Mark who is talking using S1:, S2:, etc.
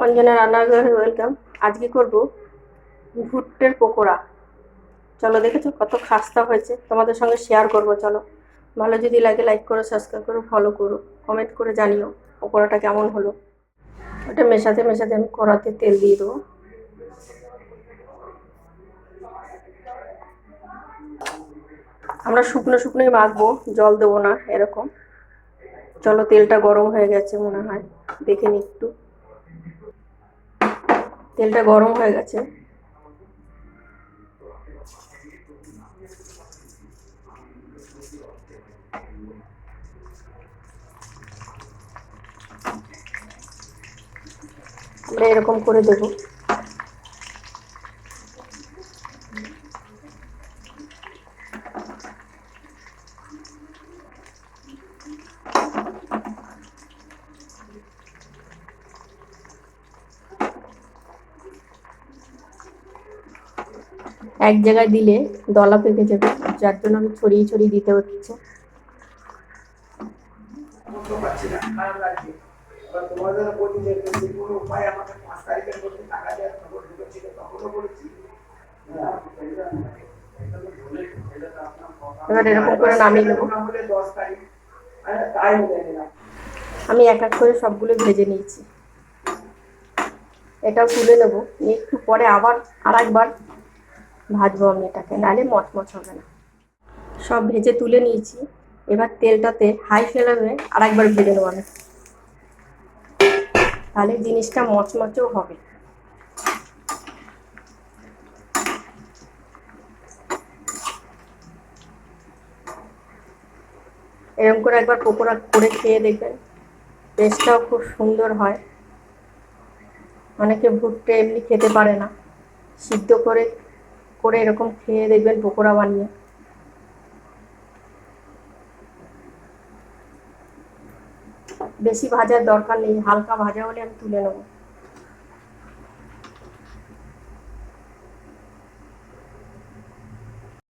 S1: অঞ্জনা রান্নাঘরে ওয়েলকাম। আজকে করব ভুট্টের পকোড়া। চলো, দেখেছো কত খাস্তা হয়েছে, তোমাদের সঙ্গে শেয়ার করব। চলো, ভালো যদি লাগে লাইক করো, সাবস্ক্রাইব করো, ফলো করো, কমেন্ট করে জানিও পকোড়াটা কেমন হলো। ওটা মেশাতে মেশাতে আমি কড়াতে তেল দিয়ে দেবো। আমরা শুকনো শুকনোই মাখবো, জল দেবো না এরকম। চলো, তেলটা গরম হয়ে গেছে মনে হয়, দেখে নি একটু। তেলটা গরম হয়ে গেছে। আমরা এরকম করে দেবো। এক জায়গায় দিলে দলা পেকে যাবে, যার জন্য আমি ছড়িয়ে ছড়িয়ে দিতে হচ্ছে। এবার এরকম করে নামিয়ে নেবো। আমি এক এক করে সবগুলো ভেজে নিয়েছি। এটাও তুলে নেবো, একটু পরে আবার আরেকবার ভাজবো আমি এটাকে, নাহলে মচমচ হবে না। সব ভেজে তুলে নিয়েছি। এবার তেলটাতে হাই ফ্লেমে আরেকবার ভেজে নেবো আমি, তাহলে জিনিসটা মচমচেও হবে। এরকম করে একবার পকোড়া করে খেয়ে দেখবেন, টেস্টটাও খুব সুন্দর হয়। অনেকে ভুট্টে এমনি খেতে পারে না, সিদ্ধ করে করে এরকম খেয়ে দেখবেন পকোড়া বানিয়ে। বেশি ভাজার দরকার নেই, হালকা ভাজা হলে আমি তুলে নেবো।